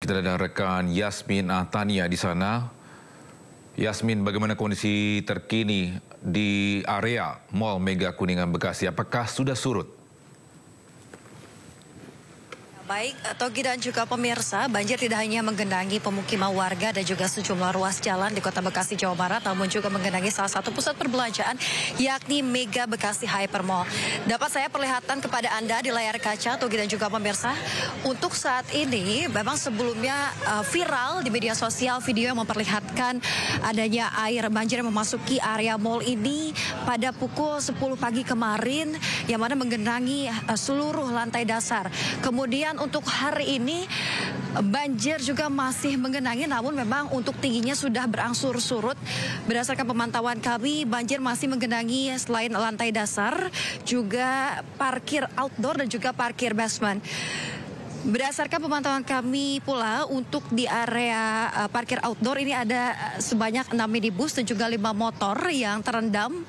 Kita ada rekan Yasmin Tania di sana. Yasmin, bagaimana kondisi terkini di area Mall Mega Kuningan Bekasi? Apakah sudah surut? Baik, Togi dan juga pemirsa, banjir tidak hanya menggenangi pemukiman warga dan juga sejumlah ruas jalan di Kota Bekasi, Jawa Barat, namun juga menggenangi salah satu pusat perbelanjaan, yakni Mega Bekasi Hypermall. Dapat saya perlihatkan kepada Anda di layar kaca, Togi dan juga pemirsa, untuk saat ini memang sebelumnya viral di media sosial video yang memperlihatkan adanya air banjir yang memasuki area mall ini pada pukul 10 pagi kemarin, yang mana menggenangi seluruh lantai dasar. Kemudian untuk hari ini banjir juga masih menggenangi, namun memang untuk tingginya sudah berangsur surut. Berdasarkan pemantauan kami, banjir masih menggenangi selain lantai dasar, juga parkir outdoor dan juga parkir basement. Berdasarkan pemantauan kami pula, untuk di area parkir outdoor ini ada sebanyak 6 minibus dan juga 5 motor yang terendam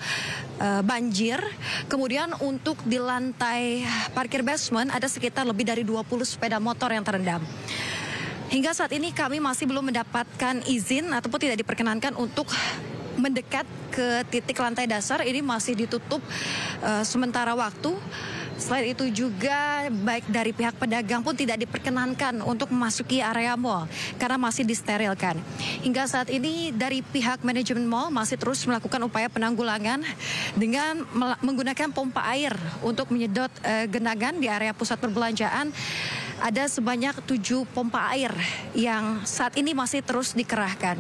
banjir. Kemudian untuk di lantai parkir basement ada sekitar lebih dari 20 sepeda motor yang terendam. Hingga saat ini kami masih belum mendapatkan izin ataupun tidak diperkenankan untuk mendekat ke titik lantai dasar. Ini masih ditutup sementara waktu. Selain itu juga baik dari pihak pedagang pun tidak diperkenankan untuk memasuki area mall karena masih disterilkan. Hingga saat ini dari pihak manajemen mall masih terus melakukan upaya penanggulangan dengan menggunakan pompa air untuk menyedot genangan di area pusat perbelanjaan. Ada sebanyak 7 pompa air yang saat ini masih terus dikerahkan.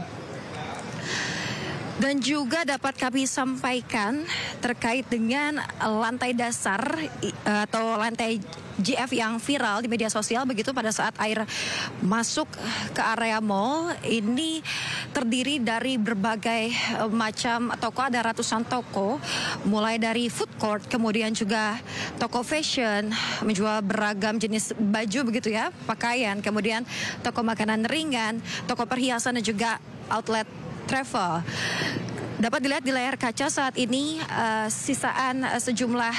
Dan juga dapat kami sampaikan terkait dengan lantai dasar atau lantai GF yang viral di media sosial begitu pada saat air masuk ke area mall. Ini terdiri dari berbagai macam toko, ada ratusan toko, mulai dari food court, kemudian juga toko fashion, menjual beragam jenis baju begitu ya, pakaian, kemudian toko makanan ringan, toko perhiasan dan juga outlet travel. Dapat dilihat di layar kaca saat ini sisaan sejumlah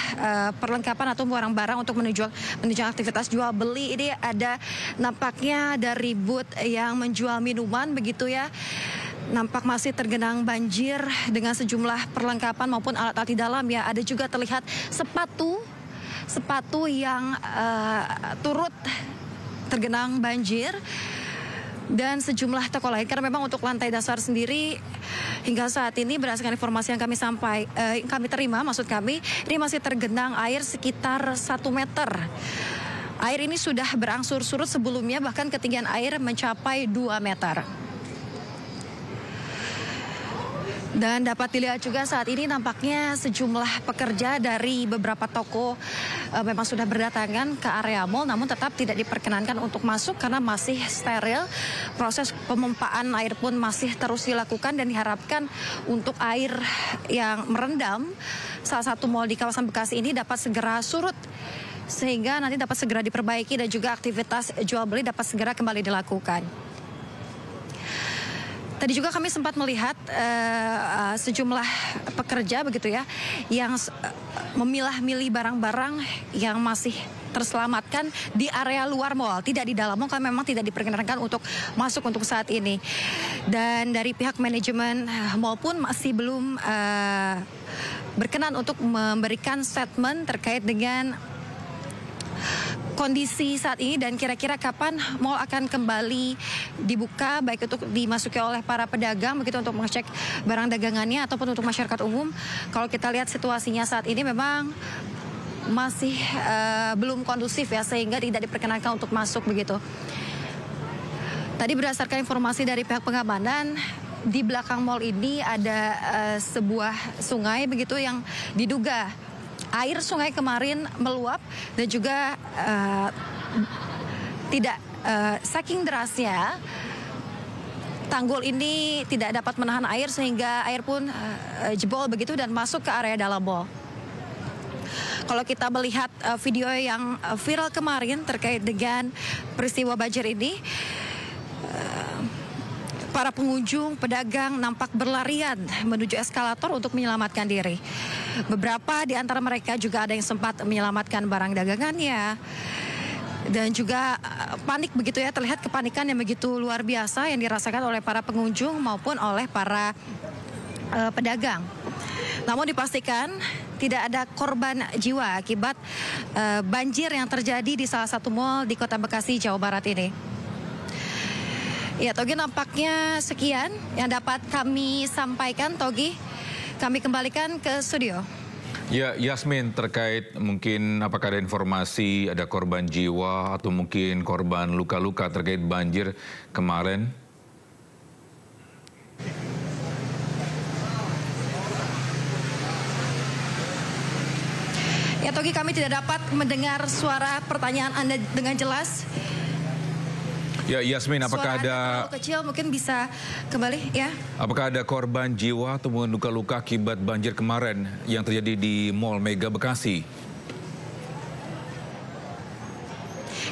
perlengkapan atau barang-barang untuk menunjang aktivitas jual beli. Ini ada nampaknya dari booth yang menjual minuman begitu ya. Nampak masih tergenang banjir dengan sejumlah perlengkapan maupun alat-alat di dalam ya. Ada juga terlihat sepatu yang turut tergenang banjir. Dan sejumlah toko lain, karena memang untuk lantai dasar sendiri hingga saat ini berdasarkan informasi yang kami terima, maksud kami ini masih tergenang air sekitar 1 meter. Air ini sudah berangsur surut sebelumnya, bahkan ketinggian air mencapai 2 meter. Dan dapat dilihat juga saat ini nampaknya sejumlah pekerja dari beberapa toko memang sudah berdatangan ke area mall, namun tetap tidak diperkenankan untuk masuk karena masih steril. Proses pemompaan air pun masih terus dilakukan dan diharapkan untuk air yang merendam salah satu mall di kawasan Bekasi ini dapat segera surut, sehingga nanti dapat segera diperbaiki dan juga aktivitas jual beli dapat segera kembali dilakukan. Tadi juga kami sempat melihat sejumlah pekerja begitu ya yang memilah-milih barang-barang yang masih terselamatkan di area luar mall, tidak di dalam mall karena memang tidak diperkenankan untuk masuk untuk saat ini. Dan dari pihak manajemen mall pun masih belum berkenan untuk memberikan statement terkait dengan kondisi saat ini dan kira-kira kapan mall akan kembali dibuka, baik untuk dimasuki oleh para pedagang begitu untuk mengecek barang dagangannya ataupun untuk masyarakat umum. Kalau kita lihat situasinya saat ini memang masih belum kondusif ya, sehingga tidak diperkenankan untuk masuk begitu. Tadi berdasarkan informasi dari pihak pengamanan, di belakang mall ini ada sebuah sungai begitu yang diduga air sungai kemarin meluap dan juga saking derasnya tanggul ini tidak dapat menahan air sehingga air pun jebol begitu dan masuk ke area dalam mall. Kalau kita melihat video yang viral kemarin terkait dengan peristiwa banjir ini, para pengunjung, pedagang nampak berlarian menuju eskalator untuk menyelamatkan diri. Beberapa di antara mereka juga ada yang sempat menyelamatkan barang dagangannya. Dan juga panik begitu ya, terlihat kepanikan yang begitu luar biasa yang dirasakan oleh para pengunjung maupun oleh para pedagang. Namun dipastikan tidak ada korban jiwa akibat banjir yang terjadi di salah satu mal di Kota Bekasi, Jawa Barat ini. Ya, Togi, nampaknya sekian yang dapat kami sampaikan, Togi. Kami kembalikan ke studio. Ya, Yasmin, terkait mungkin apakah ada informasi ada korban jiwa atau mungkin korban luka-luka terkait banjir kemarin? Ya, Togi, kami tidak dapat mendengar suara pertanyaan Anda dengan jelas. Ya, Yasmin, apakah suara ada terlalu kecil, mungkin bisa kembali ya? Apakah ada korban jiwa atau luka-luka akibat banjir kemarin yang terjadi di Mall Mega Bekasi?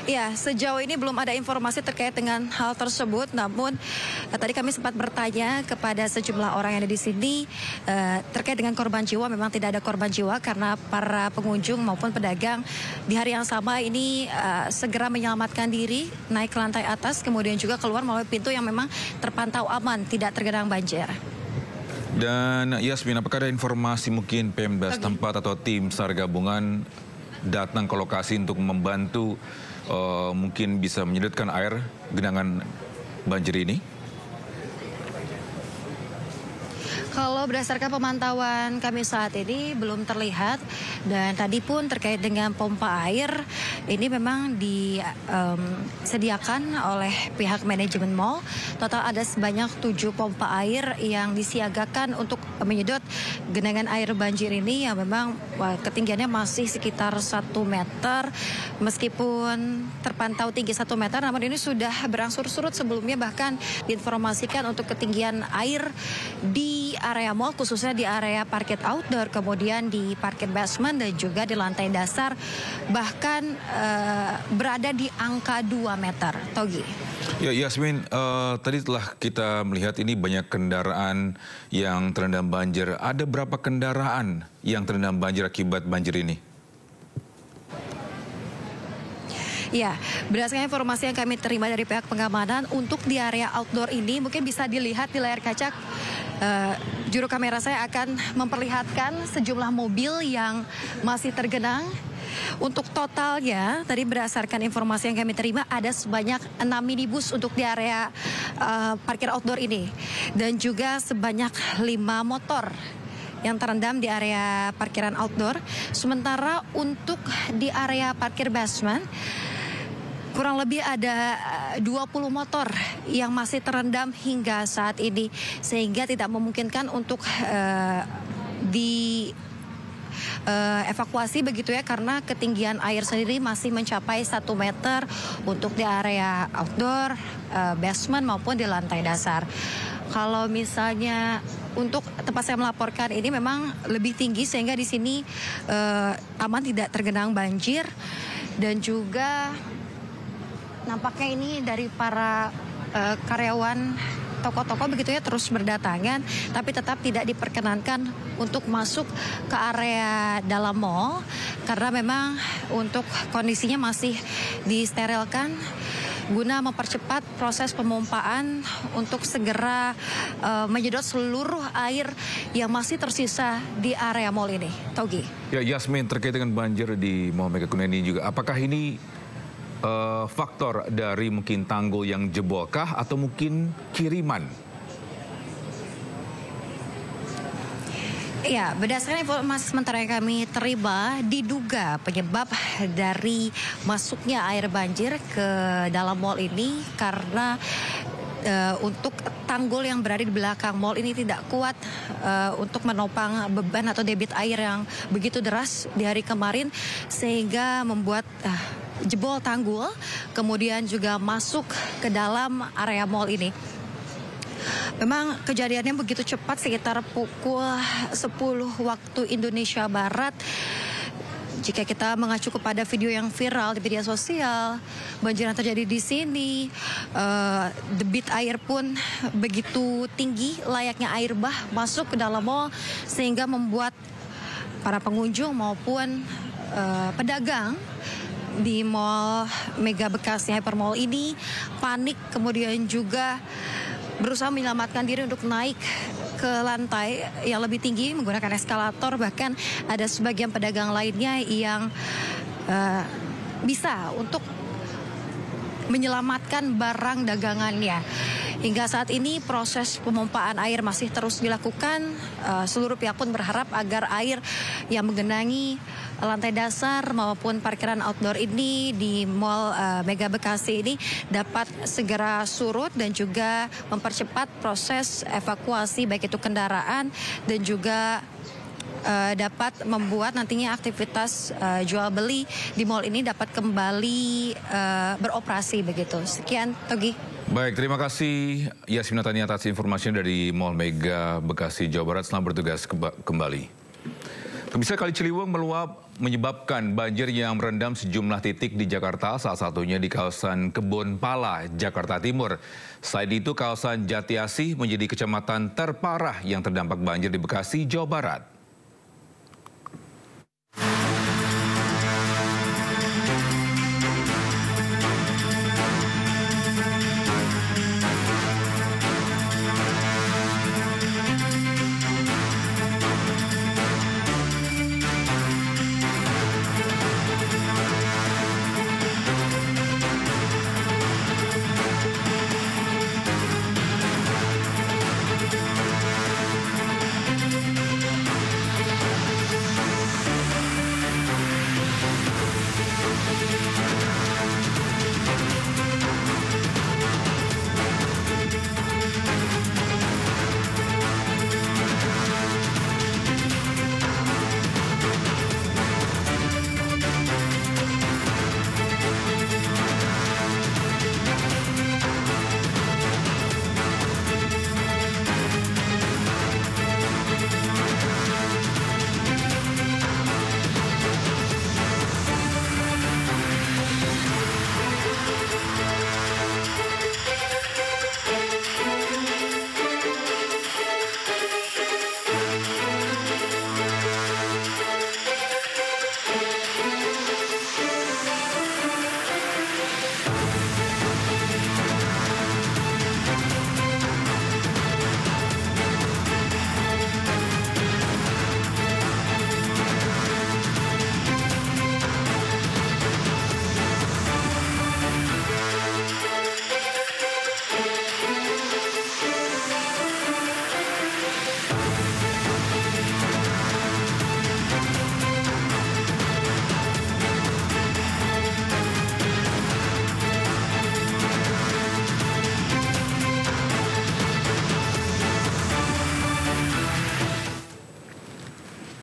Ya, sejauh ini belum ada informasi terkait dengan hal tersebut. Namun tadi kami sempat bertanya kepada sejumlah orang yang ada di sini terkait dengan korban jiwa. Memang tidak ada korban jiwa karena para pengunjung maupun pedagang di hari yang sama ini segera menyelamatkan diri, naik ke lantai atas, kemudian juga keluar melalui pintu yang memang terpantau aman, tidak tergenang banjir. Dan Yasmin, apakah ada informasi mungkin Pemda setempat atau tim SAR gabungan datang ke lokasi untuk membantu mungkin bisa menyedotkan air genangan banjir ini? Kalau berdasarkan pemantauan kami saat ini belum terlihat, dan tadi pun terkait dengan pompa air ini memang disediakan oleh pihak manajemen mall. Total ada sebanyak 7 pompa air yang disiagakan untuk menyedot genangan air banjir ini yang memang ketinggiannya masih sekitar 1 meter. Meskipun terpantau tinggi 1 meter, namun ini sudah berangsur surut. Sebelumnya bahkan diinformasikan untuk ketinggian air di area mall, khususnya di area parkir outdoor, kemudian di parkir basement dan juga di lantai dasar bahkan berada di angka 2 meter. Togi. Ya, Yasmin, tadi telah kita melihat ini banyak kendaraan yang terendam banjir. Ada berapa kendaraan yang terendam banjir akibat banjir ini? Ya, berdasarkan informasi yang kami terima dari pihak pengamanan, untuk di area outdoor ini mungkin bisa dilihat di layar kaca. Juru kamera saya akan memperlihatkan sejumlah mobil yang masih tergenang. Untuk totalnya, tadi berdasarkan informasi yang kami terima, ada sebanyak 6 minibus untuk di area parkir outdoor ini. Dan juga sebanyak 5 motor yang terendam di area parkiran outdoor. Sementara untuk di area parkir basement, kurang lebih ada 20 motor yang masih terendam hingga saat ini, sehingga tidak memungkinkan untuk evakuasi begitu ya, karena ketinggian air sendiri masih mencapai 1 meter untuk di area outdoor, basement maupun di lantai dasar. Kalau misalnya untuk tempat saya melaporkan ini memang lebih tinggi, sehingga di sini aman, tidak tergenang banjir. Dan juga nampaknya ini dari para karyawan toko-toko begitu ya, terus berdatangan, tapi tetap tidak diperkenankan untuk masuk ke area dalam mall karena memang untuk kondisinya masih disterilkan guna mempercepat proses pemompaan untuk segera menyedot seluruh air yang masih tersisa di area mall ini. Togi. Ya, Yasmin, terkait dengan banjir di Mall Mega Kuningan ini juga, apakah ini faktor dari mungkin tanggul yang jebolkah atau mungkin kiriman? Ya, berdasarkan informasi sementara yang kami terima, diduga penyebab dari masuknya air banjir ke dalam mall ini karena untuk tanggul yang berada di belakang mall ini tidak kuat untuk menopang beban atau debit air yang begitu deras di hari kemarin, sehingga membuat jebol tanggul, kemudian juga masuk ke dalam area mall ini. Memang kejadiannya begitu cepat, sekitar pukul 10 waktu Indonesia Barat. Jika kita mengacu kepada video yang viral di media sosial, banjir yang terjadi di sini, debit air pun begitu tinggi, layaknya air bah masuk ke dalam mall, sehingga membuat para pengunjung maupun pedagang di Mall Mega Bekasi Hypermall ini panik, kemudian juga berusaha menyelamatkan diri untuk naik ke lantai yang lebih tinggi menggunakan eskalator. Bahkan ada sebagian pedagang lainnya yang bisa untuk menyelamatkan barang dagangannya. Hingga saat ini proses pemompaan air masih terus dilakukan. Seluruh pihak pun berharap agar air yang menggenangi lantai dasar maupun parkiran outdoor ini di Mall Mega Bekasi ini dapat segera surut dan juga mempercepat proses evakuasi baik itu kendaraan dan juga dapat membuat nantinya aktivitas jual beli di mall ini dapat kembali beroperasi begitu. Sekian, Togi. Baik, terima kasih Yasmina Tani atas informasinya dari Mall Mega Bekasi, Jawa Barat. Selamat bertugas kembali. Pemirsa, Kali Ciliwung meluap menyebabkan banjir yang merendam sejumlah titik di Jakarta, salah satunya di kawasan Kebon Pala, Jakarta Timur. Selain itu, kawasan Jati Asih menjadi kecamatan terparah yang terdampak banjir di Bekasi, Jawa Barat.